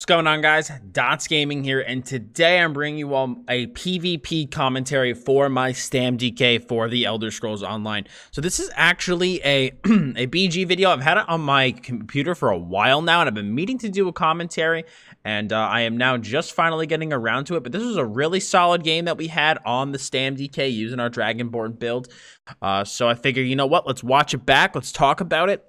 What's going on, guys? Dots Gaming here, and today I'm bringing you all a PvP commentary for my stamDK for the Elder Scrolls Online. So this is actually a BG video. I've had it on my computer for a while now, and I've been meaning to do a commentary, and I am now just finally getting around to it. But this was a really solid game that we had on the stamDK using our Dragonborn build. So I figured, you know what? Let's watch it back. Let's talk about it.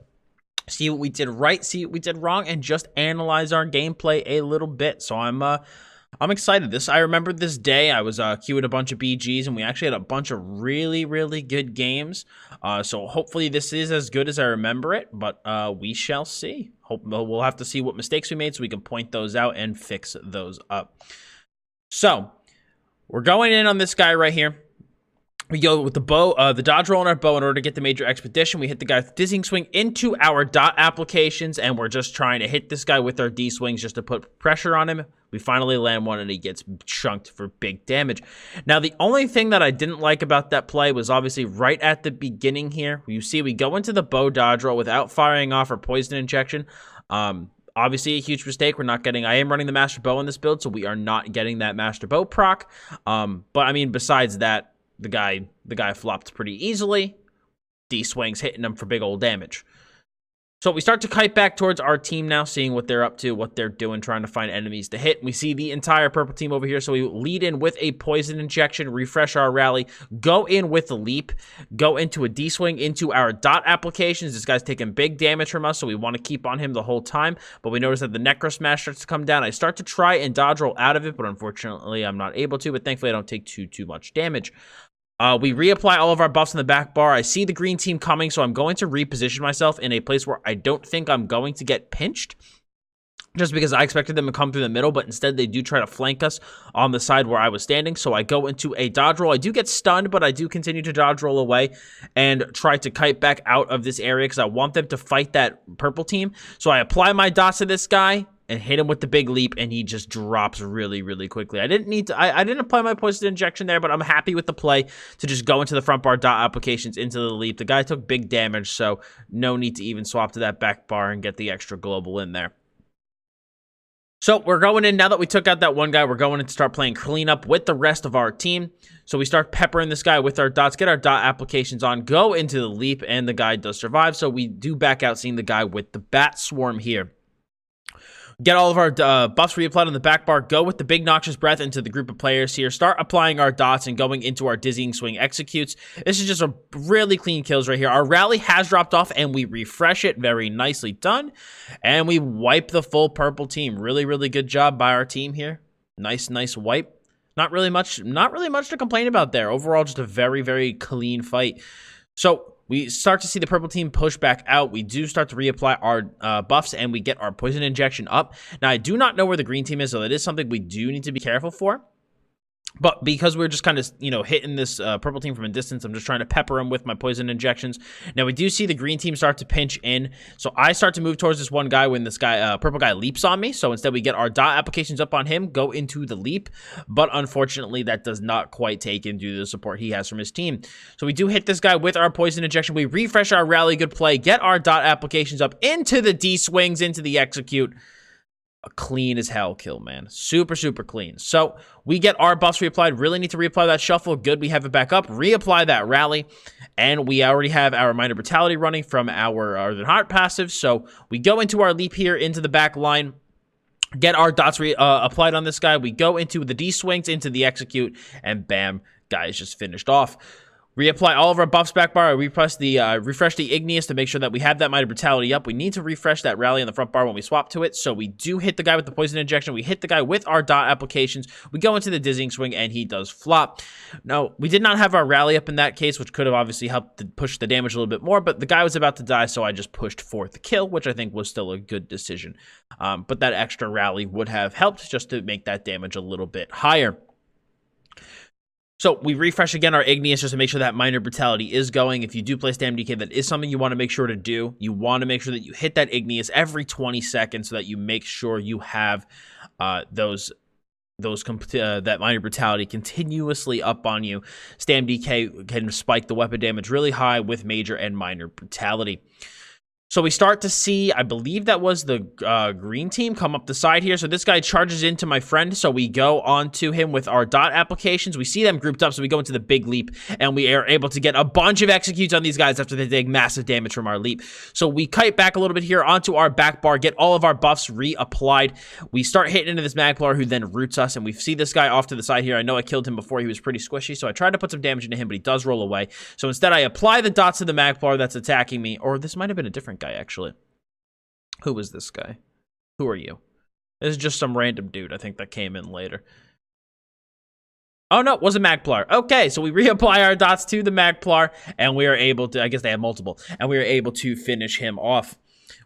See what we did right, see what we did wrong, and just analyze our gameplay a little bit. So I'm excited. I remember this day. I was queuing a bunch of BGs, and we actually had a bunch of really good games. So hopefully this is as good as I remember it, but we shall see. We'll have to see what mistakes we made so we can point those out and fix those up. So we're going in on this guy right here. We go with the bow, the dodge roll on our bow in order to get the major expedition. We hit the guy with dizzying swing into our dot applications, and we're just trying to hit this guy with our D swings just to put pressure on him. We finally land one, and he gets chunked for big damage. Now, the only thing that I didn't like about that play was obviously right at the beginning here. You see, we go into the bow dodge roll without firing off our poison injection. Obviously a huge mistake. We're not getting, I am running the master bow in this build, so we are not getting that master bow proc. But I mean, besides that, the guy flopped pretty easily. D-swings hitting him for big old damage. So we start to kite back towards our team now, seeing what they're up to, what they're doing, trying to find enemies to hit. We see the entire purple team over here, so we lead in with a poison injection, refresh our rally, go in with a leap, go into a D-swing into our dot applications. This guy's taking big damage from us, so we want to keep on him the whole time, but we notice that the Necro Smash starts to come down. I start to try and dodge roll out of it, but unfortunately I'm not able to, but thankfully I don't take too much damage. We reapply all of our buffs in the back bar. I see the green team coming, so I'm going to reposition myself in a place where I don't think I'm going to get pinched, just because I expected them to come through the middle, but instead they do try to flank us on the side where I was standing. So I go into a dodge roll. I do get stunned, but I do continue to dodge roll away and try to kite back out of this area because I want them to fight that purple team. So I apply my dots to this guy and hit him with the big leap, and he just drops really quickly. I didn't need to, I didn't apply my poison injection there, but I'm happy with the play to just go into the front bar dot applications into the leap. The guy took big damage, so no need to even swap to that back bar and get the extra global in there. So we're going in, now that we took out that one guy, we're going in to start playing cleanup with the rest of our team. So we start peppering this guy with our dots, get our dot applications on, go into the leap, and the guy does survive. So we do back out seeing the guy with the bat swarm here. Get all of our buffs reapplied on the back bar, go with the big noxious breath into the group of players here, start applying our dots and going into our dizzying swing executes. This is just a really clean kills right here. Our rally has dropped off and we refresh it. Very nicely done. And we wipe the full purple team. Really good job by our team here. Nice wipe. Not really much to complain about there. Overall, just a very clean fight. So we start to see the purple team push back out. We do start to reapply our buffs, and we get our poison injection up. Now, I do not know where the green team is, so that is something we do need to be careful for. But because we're just kind of, hitting this purple team from a distance, I'm just trying to pepper them with my poison injections. Now, we do see the green team start to pinch in. So I start to move towards this one guy when this guy, purple guy, leaps on me. So instead, we get our dot applications up on him, go into the leap. But unfortunately, that does not quite take in due to the support he has from his team. So we do hit this guy with our poison injection. We refresh our rally, good play, get our dot applications up into the D swings, into the execute. A clean as hell kill, man. Super clean. So we get our buffs reapplied. Really need to reapply that shuffle. Good, we have it back up. Reapply that rally. And we already have our minor brutality running from our Earthen Heart passive. So we go into our leap here into the back line. Get our dots applied on this guy. We go into the D swings, into the execute, and bam, guy is just finished off. Reapply all of our buffs back bar. Refresh the Igneous to make sure that we have that minor brutality up. We need to refresh that rally on the front bar when we swap to it. So we do hit the guy with the poison injection. We hit the guy with our dot applications. We go into the dizzying swing, and he does flop. Now, we did not have our rally up in that case, which could have obviously helped to push the damage a little bit more, but the guy was about to die, so I just pushed for the kill, which I think was still a good decision. But that extra rally would have helped just to make that damage a little bit higher. So we refresh again our Igneous just to make sure that minor brutality is going. If you do play stamDK, that is something you want to make sure to do. You want to make sure that you hit that Igneous every 20 seconds so that you make sure you have that minor brutality continuously up on you. stamDK can spike the weapon damage really high with major and minor brutality. So we start to see, I believe that was the green team come up the side here. So this guy charges into my friend. So we go onto him with our dot applications. We see them grouped up. So we go into the big leap and we are able to get a bunch of executes on these guys after they take massive damage from our leap. So we kite back a little bit here onto our back bar, get all of our buffs reapplied. We start hitting into this Magplar who then roots us. And we see this guy off to the side here. I know I killed him before. He was pretty squishy. So I tried to put some damage into him, but he does roll away. So instead I apply the dots to the Magplar that's attacking me. Or this might have been a different guy, actually. Who was this guy? Who are you? This is just some random dude, I think, that came in later. Oh, no, it was a Magplar. Okay, so we reapply our dots to the Magplar, and we are able to, I guess they have multiple, and we are able to finish him off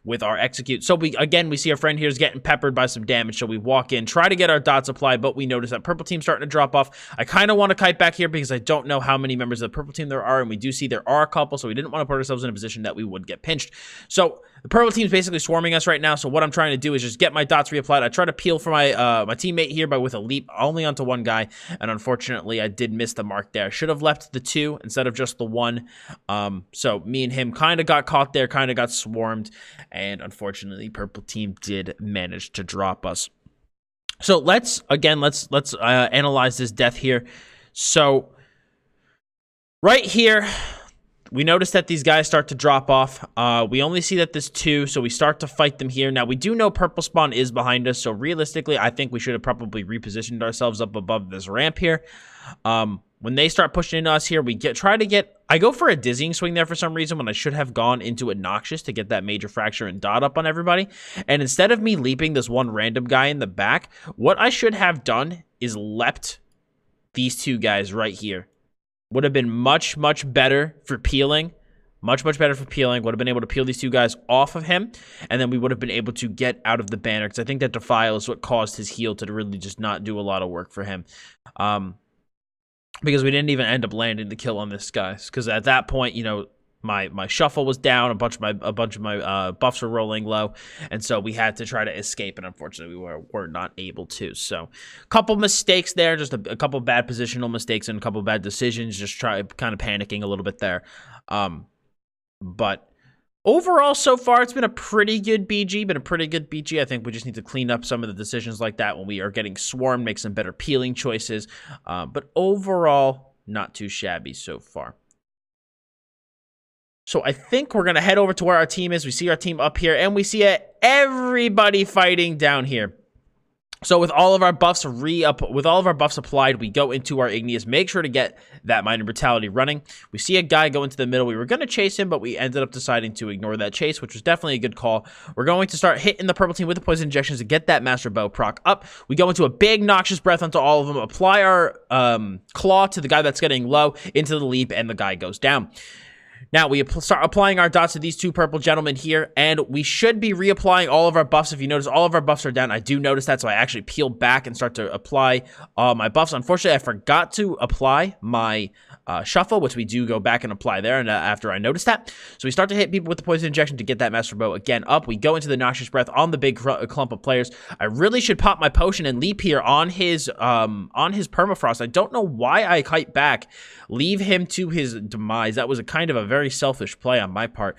with our execute. So we see our friend here is getting peppered by some damage. So we walk in, try to get our dots applied, but we notice that purple team's starting to drop off. I kind of want to kite back here because I don't know how many members of the purple team there are, and we do see there are a couple, so we didn't want to put ourselves in a position that we would get pinched. So the purple team's basically swarming us right now. So what I'm trying to do is just get my dots reapplied. I try to peel for my my teammate here with a leap only onto one guy, and unfortunately I did miss the mark there. I should have left the 2 instead of just the 1. So me and him kind of got caught there, kind of got swarmed, and unfortunately purple team did manage to drop us. So let's analyze this death here. So right here we notice that these guys start to drop off. We only see that there's 2, so we start to fight them here. Now, we do know purple spawn is behind us, so realistically, I think we should have probably repositioned ourselves up above this ramp here. When they start pushing into us here, I go for a dizzying swing there for some reason when I should have gone into a Noxious to get that major fracture and dot up on everybody. And instead of me leaping this one random guy in the back, what I should have done is leapt these 2 guys right here. Would have been much better for peeling. Much better for peeling. Would have been able to peel these 2 guys off of him. And then we would have been able to get out of the banner. Because I think that Defile is what caused his heal to really just not do a lot of work for him. Because we didn't even end up landing the kill on this guy. Because at that point, you know, my shuffle was down, a bunch of my buffs were rolling low, and so we had to try to escape, and unfortunately we were not able to. So a couple mistakes there, just a couple bad positional mistakes and a couple bad decisions, just kind of panicking a little bit there. But overall, so far, it's been a pretty good BG, I think we just need to clean up some of the decisions like that when we are getting swarmed, make some better peeling choices. But overall, not too shabby so far. So I think we're going to head over to where our team is. We see our team up here, and we see everybody fighting down here. So with all of our buffs applied, we go into our Igneous. Make sure to get that Minor Brutality running. We see a guy go into the middle. We were going to chase him, but we ended up deciding to ignore that chase, which was definitely a good call. We're going to start hitting the purple team with the poison injections to get that Master Bow proc up. We go into a big Noxious Breath onto all of them, apply our claw to the guy that's getting low, into the leap, and the guy goes down. Now, we start applying our dots to these 2 purple gentlemen here, and we should be reapplying all of our buffs. If you notice, all of our buffs are down. I do notice that, so I actually peel back and start to apply my buffs. Unfortunately, I forgot to apply my shuffle, which we do go back and apply there, and after I noticed that. So we start to hit people with the poison injection to get that Master Bow again up. We go into the Noxious Breath on the big clump of players. I really should pop my potion and leap here on his permafrost. I don't know why I kite back, leave him to his demise. That was a kind of a very selfish play on my part.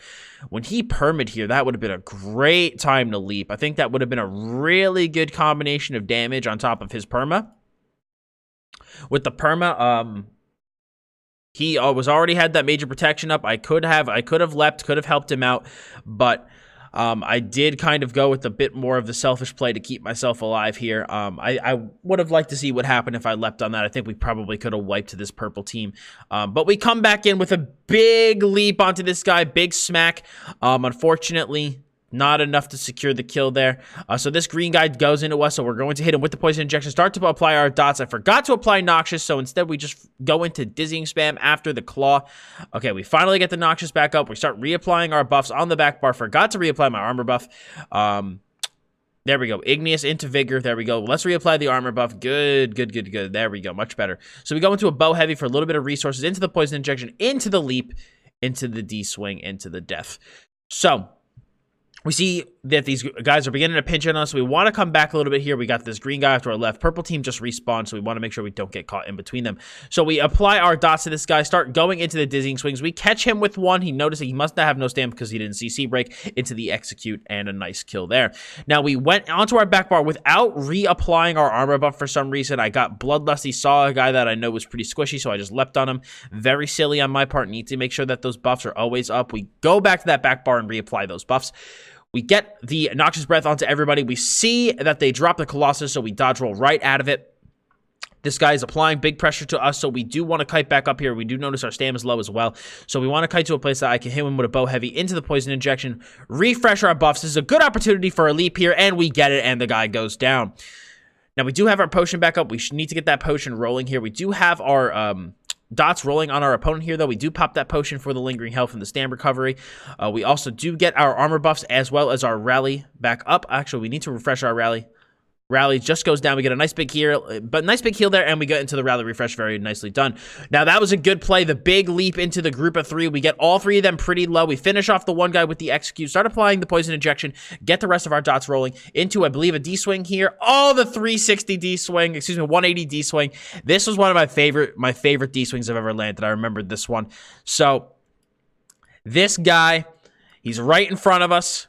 When he permed here, that would have been a great time to leap. I think that would have been a really good combination of damage on top of his perma. With the perma, he already had that major protection up. I could have leapt, could have helped him out, but I did kind of go with a bit more of the selfish play to keep myself alive here. I would have liked to see what happened if I leapt on that. I think we probably could have wiped this purple team. But we come back in with a big leap onto this guy, big smack. Unfortunately, not enough to secure the kill there. So this green guy goes into us, so we're going to hit him with the poison injection, start to apply our dots. I forgot to apply Noxious, so instead we just go into dizzying spam after the claw. Okay, we finally get the Noxious back up. We start reapplying our buffs on the back bar. Forgot to reapply my armor buff. There we go. Igneous into Vigor. There we go. Let's reapply the armor buff. Good. There we go. Much better. So we go into a bow heavy for a little bit of resources, into the poison injection, into the leap, into the D-swing, into the death. So we see that these guys are beginning to pinch on us. We want to come back a little bit here. We got this green guy to our left. Purple team just respawned, so we want to make sure we don't get caught in between them. So we apply our dots to this guy, start going into the dizzying swings. We catch him with one. He noticed that he must not have no stamina because he didn't CC break into the execute, and a nice kill there. Now, we went onto our back bar without reapplying our armor buff for some reason. I got bloodlusty, saw a guy that I know was pretty squishy, so I just leapt on him. Very silly on my part. Need to make sure that those buffs are always up. We go back to that back bar and reapply those buffs. We get the Noxious Breath onto everybody. We see that they drop the Colossus, so we dodge roll right out of it. This guy is applying big pressure to us, so we do want to kite back up here. We do notice our stam is low as well, so we want to kite to a place that I can hit him with a bow heavy into the poison injection, refresh our buffs. This is a good opportunity for a leap here, and we get it, and the guy goes down. Now, we do have our potion back up. We need to get that potion rolling here. We do have our dots rolling on our opponent here, though. We do pop that potion for the lingering health and the stam recovery. We also do get our armor buffs as well as our rally back up. Actually, we need to refresh our rally. Rally just goes down. We get a nice big heal, but nice big heal there, and we get into the rally refresh. Very nicely done. Now, that was a good play. The big leap into the group of three. We get all three of them pretty low. We finish off the one guy with the execute, start applying the poison injection, get the rest of our dots rolling into, I believe, a D-swing here. Oh, the 360 D-swing, excuse me, 180 D-swing. This was one of my favorite D-swings I've ever landed. I remembered this one. So, this guy, he's right in front of us.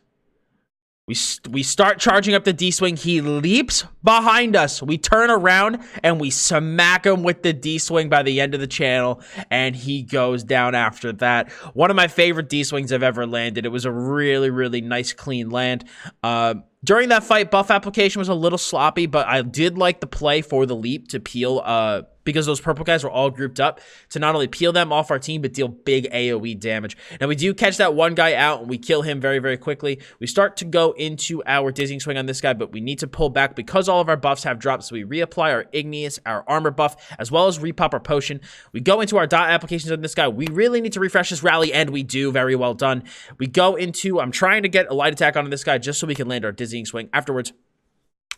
We start charging up the D-swing. He leaps behind us. We turn around and we smack him with the D-swing by the end of the channel, and he goes down after that. One of my favorite D-swings I've ever landed. It was a really, really nice, clean land. During that fight, buff application was a little sloppy, but I did like the play for the leap to peel, because those purple guys were all grouped up to not only peel them off our team, but deal big AoE damage. Now, we do catch that one guy out, and we kill him very, very quickly. We start to go into our dizzying swing on this guy, but we need to pull back because all of our buffs have dropped, so we reapply our Igneous, our armor buff, as well as repop our potion. We go into our dot applications on this guy. We really need to refresh this rally, and we do. Very well done. We go into, I'm trying to get a light attack onto this guy just so we can land our dizzying swing. Afterwards,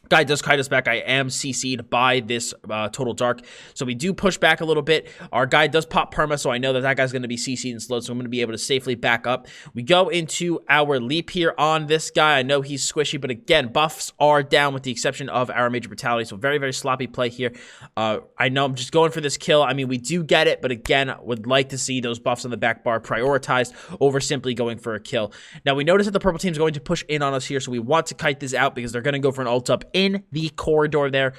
guy does kite us back. I am CC'd by this Total Dark, so we do push back a little bit. Our guy does pop perma, so I know that that guy's going to be CC'd and slowed, so I'm going to be able to safely back up. We go into our leap here on this guy. I know he's squishy, but again, buffs are down with the exception of our Major Brutality, so very, very sloppy play here. I know I'm just going for this kill. I mean, we do get it, but again, would like to see those buffs on the back bar prioritized over simply going for a kill. Now, we notice that the purple team is going to push in on us here, so we want to kite this out because they're going to go for an ult up in the corridor there.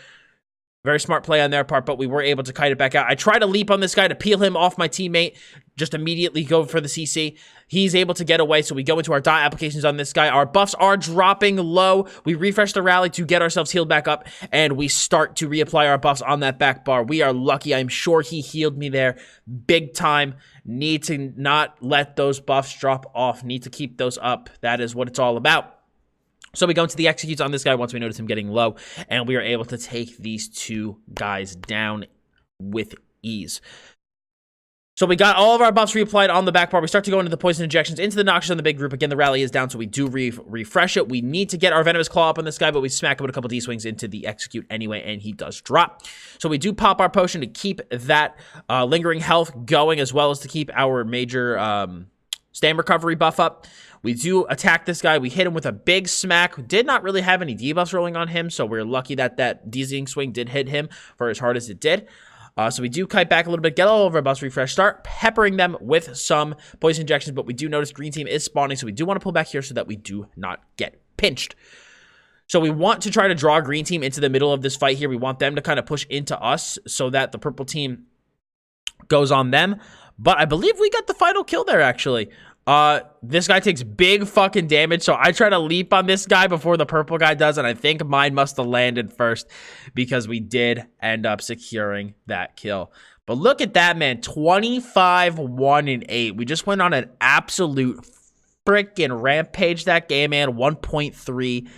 Very smart play on their part, but we were able to kite it back out. I try to leap on this guy to peel him off my teammate, just immediately go for the CC. He's able to get away, so we go into our dot applications on this guy. Our buffs are dropping low. We refresh the rally to get ourselves healed back up, and we start to reapply our buffs on that back bar. We are lucky. I'm sure he healed me there big time. Need to not let those buffs drop off. Need to keep those up. That is what it's all about. So we go into the executes on this guy once we notice him getting low, and we are able to take these two guys down with ease. So we got all of our buffs reapplied on the back bar. We start to go into the poison injections, into the Noxious on the big group. Again, the rally is down, so we do refresh it. We need to get our Venomous Claw up on this guy, but we smack him with a couple D-swings into the execute anyway, and he does drop. So we do pop our potion to keep that lingering health going, as well as to keep our major stam recovery buff up. We do attack this guy. We hit him with a big smack. We did not really have any debuffs rolling on him, so we're lucky that that dizzying swing did hit him for as hard as it did. So we do kite back a little bit, get all of our buffs refresh, start peppering them with some poison injections, but we do notice green team is spawning, so we do want to pull back here so that we do not get pinched. So we want to try to draw green team into the middle of this fight here. We want them to kind of push into us so that the purple team goes on them. But I believe we got the final kill there, actually. This guy takes big fucking damage, so I try to leap on this guy before the purple guy does, and I think mine must have landed first because we did end up securing that kill. But look at that, man. 25, 1, and 8. We just went on an absolute freaking rampage that game, man. 1.3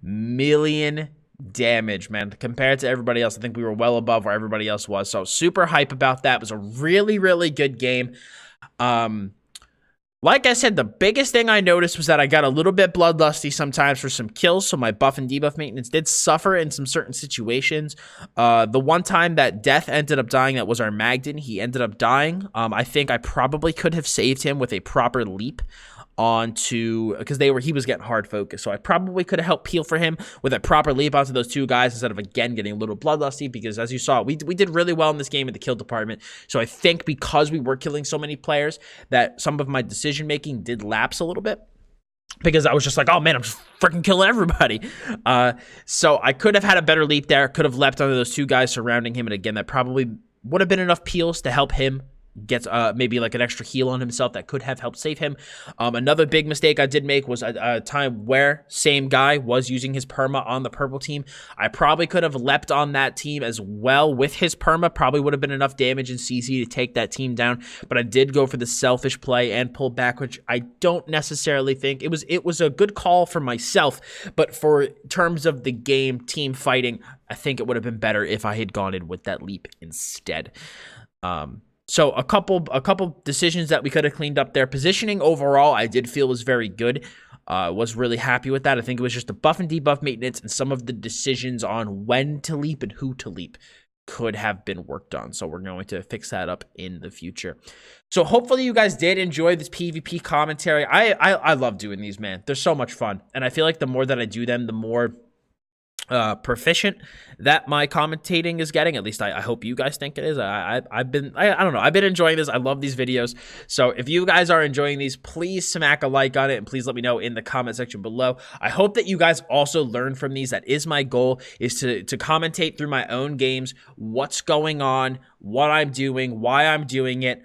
million damage, man. Compared to everybody else, I think we were well above where everybody else was. So super hype about that. It was a really, really good game. Like I said, the biggest thing I noticed was that I got a little bit bloodlusty sometimes for some kills, so my buff and debuff maintenance did suffer in some certain situations. The one time that Death ended up dying, that was our Magden. He ended up dying. I think I probably could have saved him with a proper leap. onto, because he was getting hard focused. So I probably could have helped peel for him with a proper leap onto those two guys instead of, again, getting a little bloodlusty, because as you saw, we did really well in this game in the kill department. So I think because we were killing so many players that some of my decision making did lapse a little bit, because I was just like, oh man, I'm just freaking killing everybody. So I could have had a better leap there, could have leapt onto those two guys surrounding him, and again, that probably would have been enough peels to help him get maybe like an extra heal on himself that could have helped save him. Another big mistake I did make was a time where same guy was using his perma on the purple team. I probably could have leapt on that team as well with his perma. Probably would have been enough damage in CC to take that team down, but I did go for the selfish play and pull back, which I don't necessarily think it was a good call for myself, but for terms of the game team fighting, I think it would have been better if I had gone in with that leap instead. So a couple decisions that we could have cleaned up there. Positioning overall, I did feel was very good. Was really happy with that. I think it was just the buff and debuff maintenance and some of the decisions on when to leap and who to leap could have been worked on. So we're going to fix that up in the future. So hopefully you guys did enjoy this PvP commentary. I love doing these, man. They're so much fun. And I feel like the more that I do them, the more proficient that my commentating is getting. At least I hope you guys think it is. I don't know, I've been enjoying this. I love these videos. So if you guys are enjoying these, please smack a like on it, and please let me know in the comment section below. I hope that you guys also learn from these. That is my goal, is to commentate through my own games, what's going on, what I'm doing, why I'm doing it,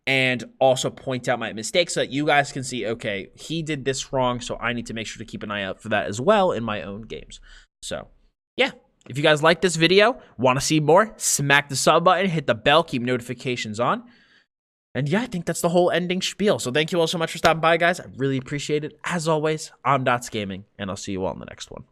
and also point out my mistakes so that you guys can see, okay, he did this wrong, so I need to make sure to keep an eye out for that as well in my own games. So, yeah, if you guys like this video, want to see more, smack the sub button, hit the bell, keep notifications on. And yeah, I think that's the whole ending spiel. So thank you all so much for stopping by, guys. I really appreciate it. As always, I'm Dots Gaming, and I'll see you all in the next one.